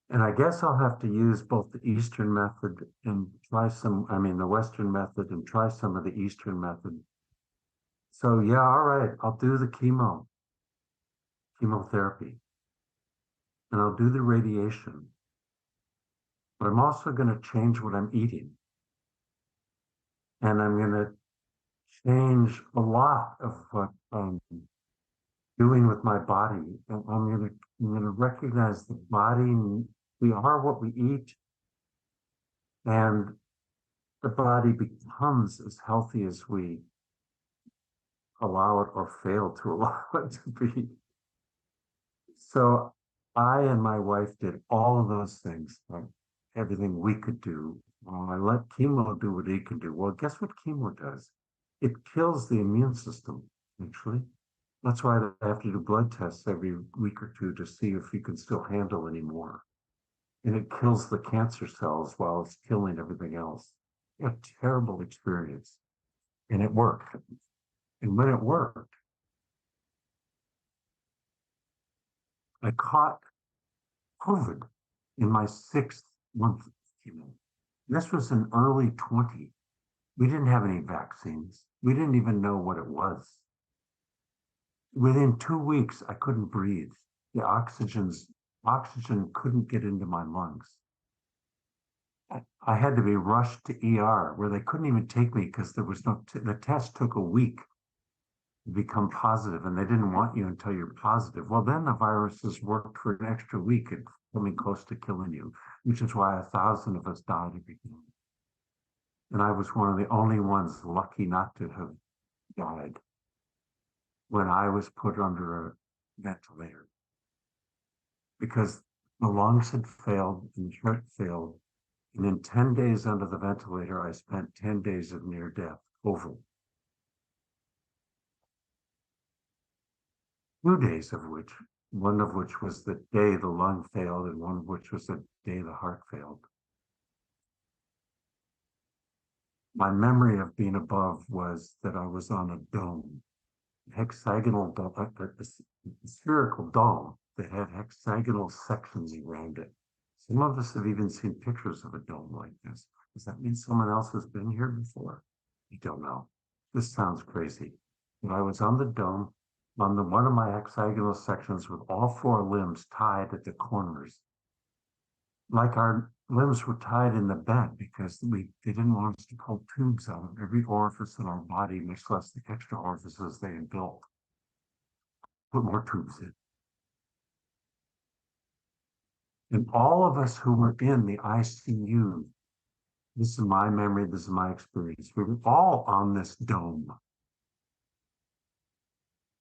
And I guess I'll have to use both the Eastern method and the Western method and try some of the Eastern method. So yeah, all right, I'll do the chemotherapy, and I'll do the radiation. But I'm also going to change what I'm eating. And I'm going to change a lot of what I'm doing with my body. And I'm going to recognize the body, we are what we eat, and the body becomes as healthy as we allow it or fail to allow it to be. So I and my wife did all of those things, everything we could do. I let chemo do what it can do. Well, guess what chemo does? It kills the immune system, actually. That's why they have to do blood tests every week or two to see if you can still handle any more. And it kills the cancer cells while it's killing everything else. A terrible experience. And it worked. And when it worked, I caught COVID in my 6th month of chemo. This was in early 20. We didn't have any vaccines. We didn't even know what it was. Within 2 weeks, I couldn't breathe. The oxygen couldn't get into my lungs. I had to be rushed to ER where they couldn't even take me because there was the test took a week to become positive, and they didn't want you until you're positive. Well, then the viruses worked for an extra week and coming close to killing you, which is why 1,000 of us died every day. And I was one of the only ones lucky not to have died when I was put under a ventilator, because the lungs had failed and the heart failed. And in 10 days under the ventilator, I spent 10 days of near death over. 2 days of which, one of which was the day the lung failed, and one of which was the day the heart failed. My memory of being above was that I was on a dome, hexagonal dome, a spherical dome that had hexagonal sections around it. Some of us have even seen pictures of a dome like this. Does that mean someone else has been here before? I don't know. This sounds crazy. But I was on the dome, on one of my hexagonal sections with all 4 limbs tied at the corners. Like our limbs were tied in the bed because they didn't want us to pull tubes out of every orifice in our body, much less the extra orifices they had built. Put more tubes in. And all of us who were in the ICU, this is my memory, this is my experience, we were all on this dome.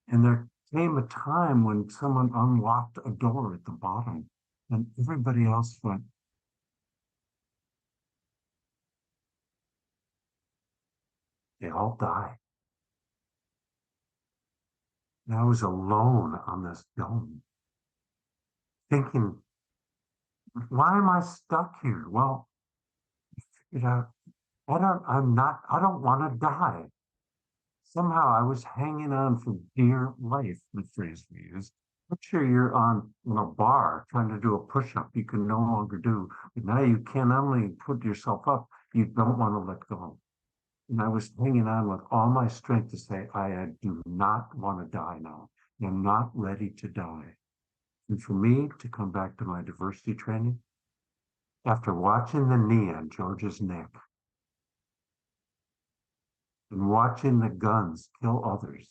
And there came a time when someone unlocked a door at the bottom, and everybody else went, they all died. And I was alone on this dome, thinking, why am I stuck here? Well, I don't want to die. Somehow I was hanging on for dear life, the phrase we use. Picture you're in a bar trying to do a push-up you can no longer do, but now you can only put yourself up, you don't want to let go. And I was hanging on with all my strength to say, I do not want to die now. I'm not ready to die. And for me to come back to my diversity training, after watching the knee on George's neck and watching the guns kill others,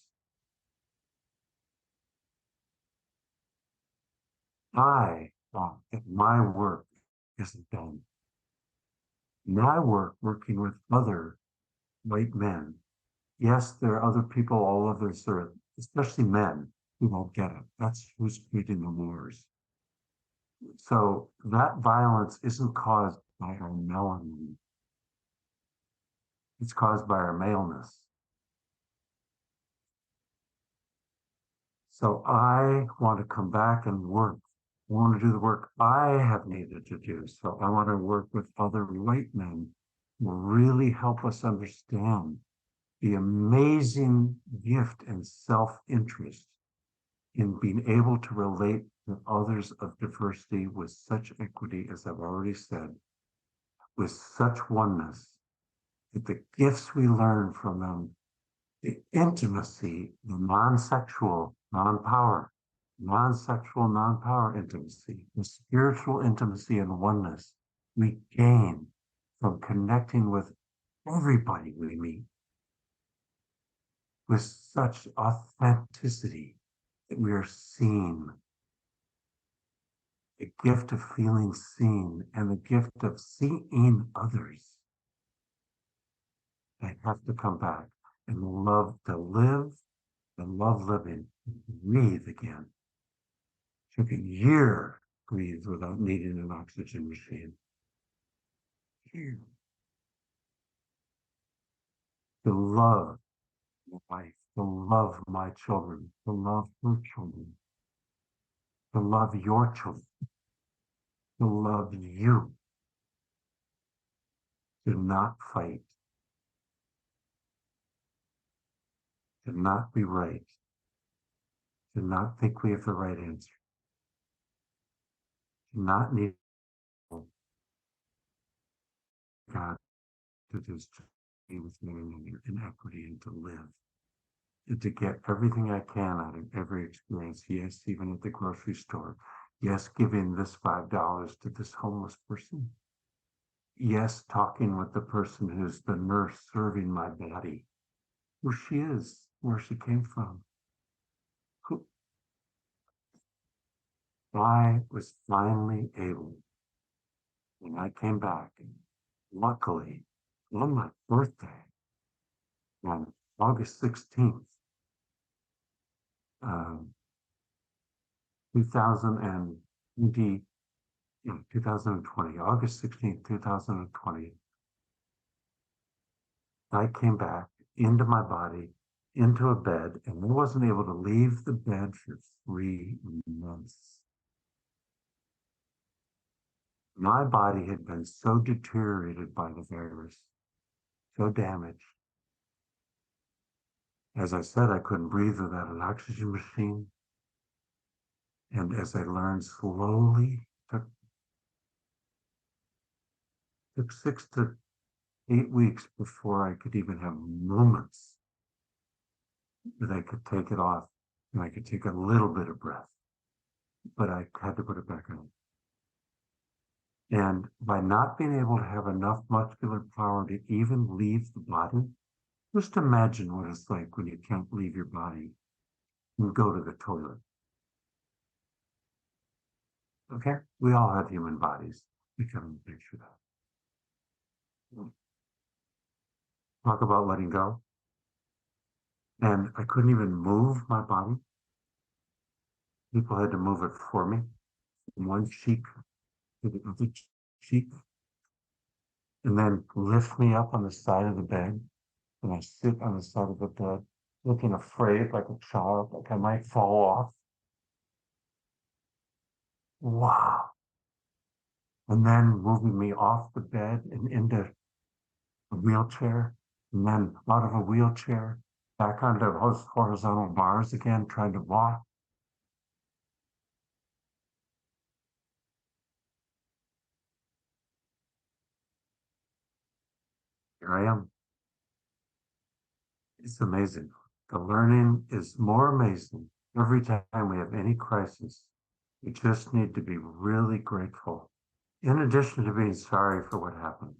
I thought that my work isn't done. My work working with other white men. Yes, there are other people all over this earth especially men who don't get it. That's who's creating the wars. So that violence isn't caused by our melanin. It's caused by our maleness. So I want to come back and work. I want to do the work I have needed to do. So I want to work with other white men who will really help us understand the amazing gift and self-interest in being able to relate to others of diversity with such equity, as I've already said, with such oneness, that the gifts we learn from them, the intimacy, the non-sexual, non-power, non-sexual, non-power intimacy, the spiritual intimacy and oneness we gain from connecting with everybody we meet with such authenticity that we are seen. The gift of feeling seen and the gift of seeing others. I have to come back and love to live and love living, breathe again. Took a year to breathe without needing an oxygen machine. To love my wife, to love my children, to love her children, to love your children, to love you, to not fight, to not be right, to not think we have the right answer, to not need God to just be with one another in equity and to live. And to get everything I can out of every experience. Yes, even at the grocery store. Yes, giving this $5 to this homeless person. Yes, talking with the person who's the nurse serving my body. Who she is, where she came from. Who I was finally able, when I came back, luckily, on my birthday, on August 16th, 2020, 2020, August 16th, 2020, I came back into my body, into a bed, and I wasn't able to leave the bed for 3 months. My body had been so deteriorated by the virus, so damaged. As I said, I couldn't breathe without an oxygen machine. And as I learned slowly, took 6 to 8 weeks before I could even have moments that I could take it off and I could take a little bit of breath, but I had to put it back on. And by not being able to have enough muscular power to even leave the body, just imagine what it's like when you can't leave your body and go to the toilet. Okay? We all have human bodies. We can picture that. Talk about letting go. And I couldn't even move my body. People had to move it for me from one cheek to the other cheek, and then lift me up on the side of the bed. And I sit on the side of the bed, looking afraid like a child, like I might fall off. Wow. And then moving me off the bed and into a wheelchair, and then out of a wheelchair, back onto horizontal bars again, trying to walk. Here I am. It's amazing. The learning is more amazing every time we have any crisis. We just need to be really grateful. In addition to being sorry for what happened,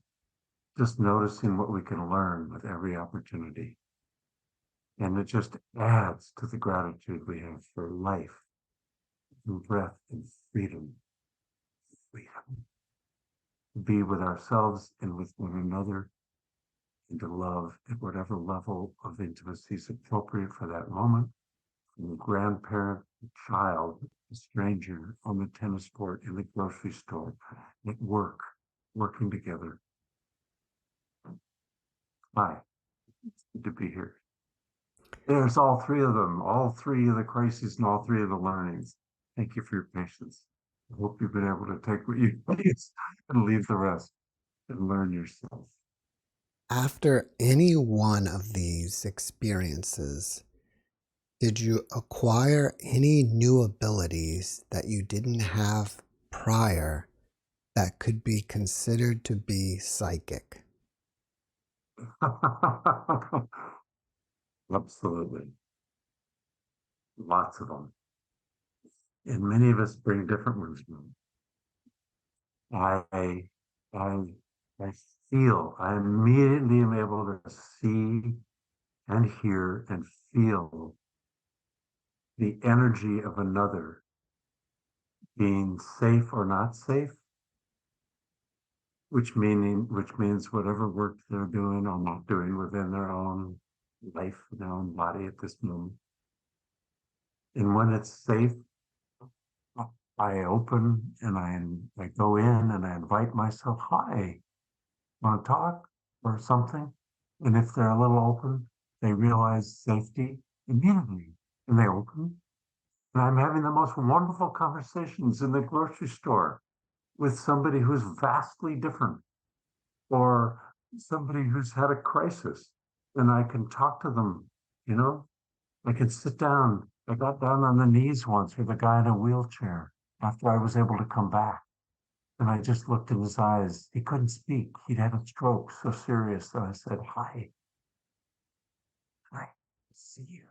just noticing what we can learn with every opportunity. And it just adds to the gratitude we have for life and breath and freedom. Freedom. To be with ourselves and with one another, and to love at whatever level of intimacy is appropriate for that moment. and grandparent, child, a stranger on the tennis court, in the grocery store, at work, working together. Hi, it's good to be here. There's all three of them, all three of the crises and all three of the learnings. Thank you for your patience. I hope you've been able to take what you please and leave the rest and learn yourself. After any one of these experiences, did you acquire any new abilities that you didn't have prior that could be considered to be psychic? Absolutely. Lots of them. And many of us bring different ones. I, I, I I immediately am able to see and hear and feel the energy of another being safe or not safe, which means whatever work they're doing or not doing within their own life, their own body at this moment. And when it's safe, I open and I go in and I invite myself, hi, want to talk or something? And if they're a little open, they realize safety immediately and they open. And I'm having the most wonderful conversations in the grocery store with somebody who's vastly different or somebody who's had a crisis. And I can talk to them, you know, I can sit down. I got down on the knees once with a guy in a wheelchair after I was able to come back. And I just looked in his eyes. He couldn't speak. He'd had a stroke so serious that I said, hi, I see you.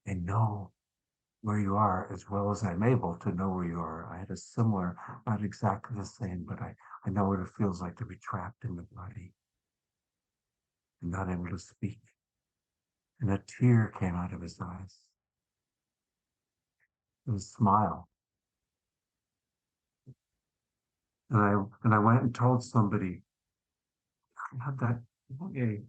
I know where you are as well as I'm able to know where you are. I had a similar, not exactly the same, but I know what it feels like to be trapped in the body and not able to speak. And a tear came out of his eyes. And a smile. And I went and told somebody, I had that, okay,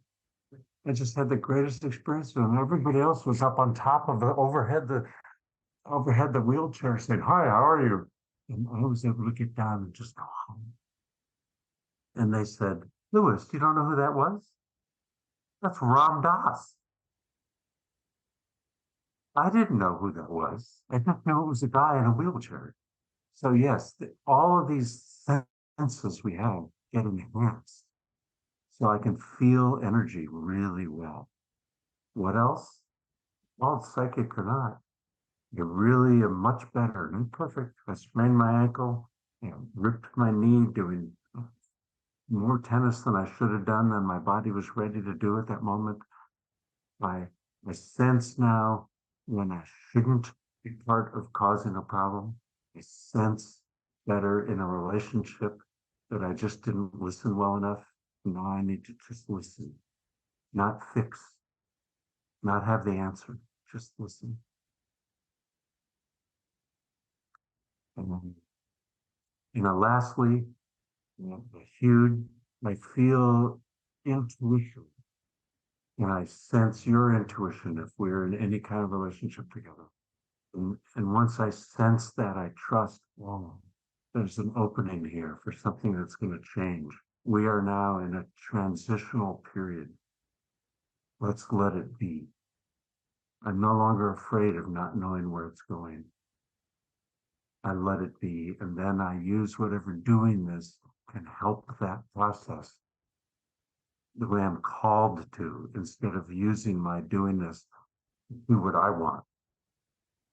I just had the greatest experience with him. Everybody else was up on top of the overhead the wheelchair saying, hi, how are you? And I was able to get down and just go home. And they said, Lewis, you don't know who that was? That's Ram Dass. I didn't know who that was. I didn't know it was a guy in a wheelchair. So yes, all of these senses we have get enhanced. So I can feel energy really well. What else? Well, psychic or not, you really am much better. Not perfect. I sprained my ankle, ripped my knee doing more tennis than I should have done, than my body was ready to do at that moment. I sense now when I shouldn't be part of causing a problem. I sense better in a relationship that I just didn't listen well enough. Now I need to just listen, not fix, not have the answer, just listen. And lastly, huge, I feel intuition. And I sense your intuition if we're in any kind of relationship together. And once I sense that, I trust, wow, there's an opening here for something that's going to change. We are now in a transitional period. Let's let it be. I'm no longer afraid of not knowing where it's going. I let it be, and then I use whatever doing this can help that process the way I'm called to, instead of using my doing this to do what I want.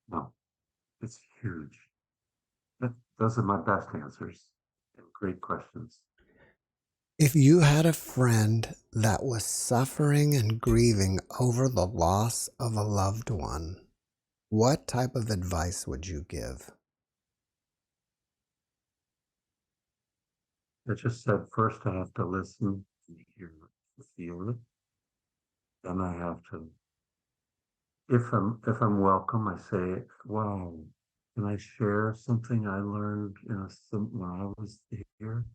No, it's huge. Those are my best answers. Great questions. If you had a friend that was suffering and grieving over the loss of a loved one, what type of advice would you give? I just said first I have to listen and hear it, feel it. Then I have to, if I'm welcome, I say, wow, can I share something I learned when I was here?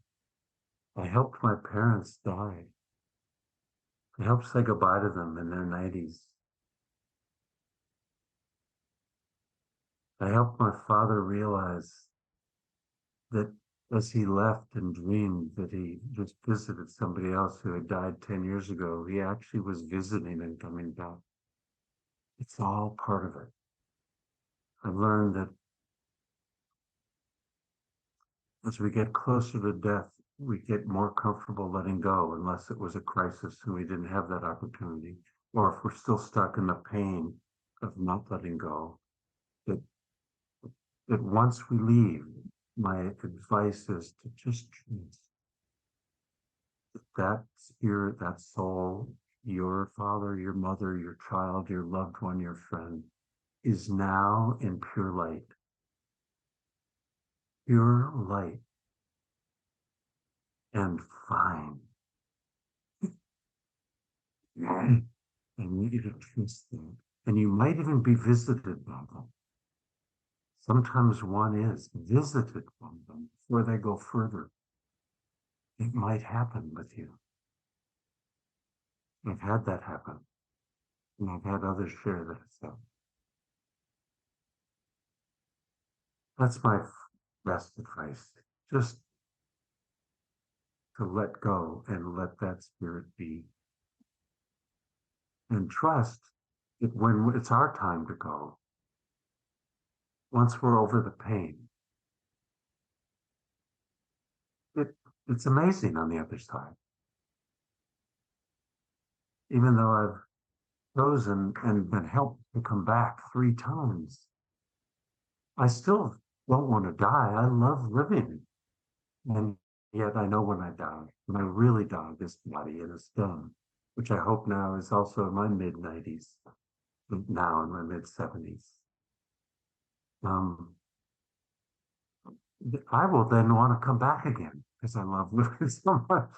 I helped my parents die. I helped say goodbye to them in their 90s. I helped my father realize that as he left and dreamed that he just visited somebody else who had died 10 years ago, he actually was visiting and coming back. It's all part of it. I learned that as we get closer to death, we get more comfortable letting go, unless it was a crisis and we didn't have that opportunity, or if we're still stuck in the pain of not letting go. That, that once we leave, my advice is to just trust that spirit, that soul, your father, your mother, your child, your loved one, your friend, is now in pure light and fine. And you to trust them. And you might even be visited by them. Sometimes one is visited by them before they go further. It might happen with you. I've had that happen. And I've had others share that. So that's my best advice. Just to let go and let that spirit be. And trust that when it's our time to go, once we're over the pain, it, it's amazing on the other side. Even though I've chosen and been helped to come back 3 times, I still don't want to die. I love living. And yet I know when I die, when I really die, this body and it's done, which I hope now is also in my mid-90s, now in my mid-70s. I will then want to come back again because I love living so much.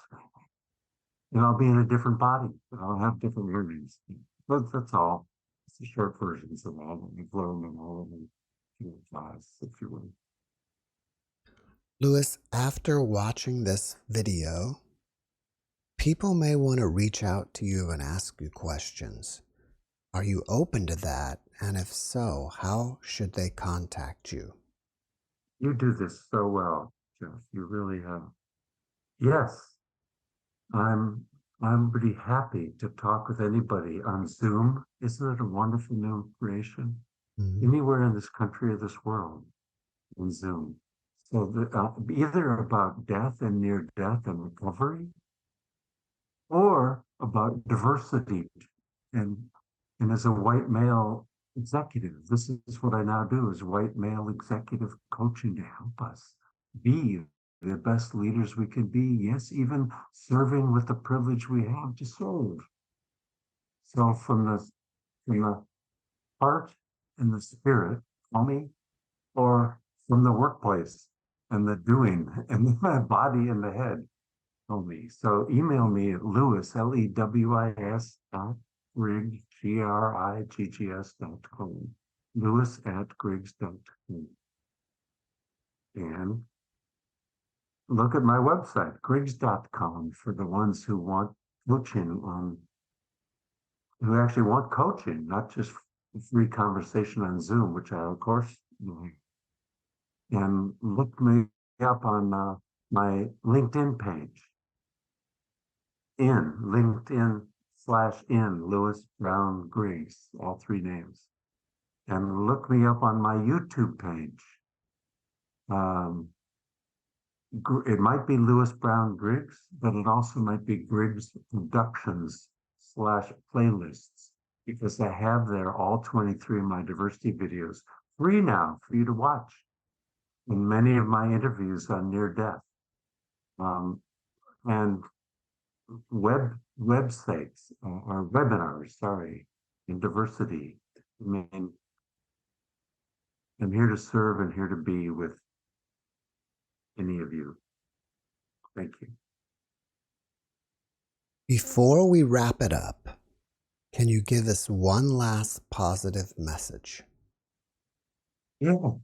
And I'll be in a different body. I'll have different learnings. But that's all. It's the short versions of all that we've learned in all of the class, if you will. Lewis, after watching this video, people may want to reach out to you and ask you questions. Are you open to that? And if so, how should they contact you? You do this so well, Jeff. You really have. Yes, I'm I'm pretty happy to talk with anybody on Zoom. Isn't it a wonderful new creation? Mm-hmm. Anywhere in this country or this world on Zoom. So either about death and near death and recovery, or about diversity. And and as a white male executive, this is what I now do as white male executive coaching to help us be the best leaders we can be. Yes, even serving with the privilege we have to serve. So from the heart and the spirit, call me, or from the workplace and the doing and the body and the head, call me. So email me at Lewis, Lewis Griggs, Griggs.com. Lewis@Griggs.com. And look at my website, Griggs.com, for the ones who want coaching on, who actually want coaching, not just free conversation on Zoom, which I, of course, and look me up on my LinkedIn page, in LinkedIn/in Lewis Brown Griggs, all 3 names. And look me up on my YouTube page. It might be Lewis Brown Griggs, but it also might be Griggs Productions/playlists, because I have there all 23 of my diversity videos, free now for you to watch, and many of my interviews on near death, and websites or webinars, sorry, in diversity. I mean, I'm here to serve and here to be with any of you. Thank you. Before we wrap it up, can you give us one last positive message? Yeah.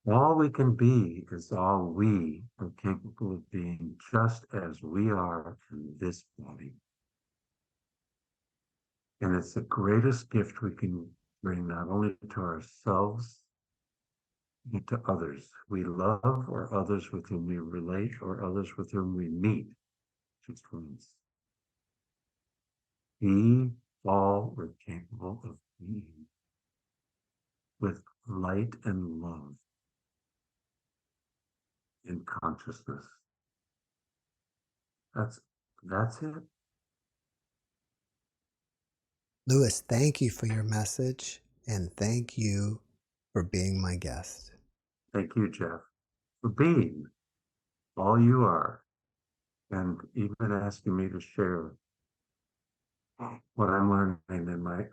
All we can be is all we are capable of being, just as we are in this body. And it's the greatest gift we can bring not only to ourselves, but to others we love, or others with whom we relate, or others with whom we meet. Just once. Be all we're capable of being with light and love in consciousness. That's it. Lewis, thank you for your message, and thank you for being my guest. Thank you, Jeff, for being all you are, and even asking me to share what I'm learning in my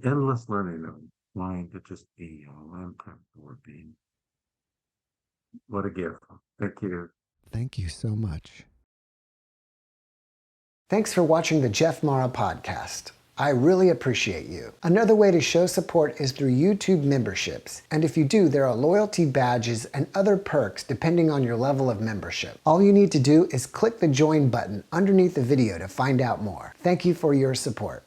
endless learning of wanting to just be all I'm comfortable with being. What a gift. Thank you. Thank you so much. Thanks for watching the JeffMara podcast. I really appreciate you. Another way to show support is through YouTube memberships. And if you do, there are loyalty badges and other perks depending on your level of membership. All you need to do is click the join button underneath the video to find out more. Thank you for your support.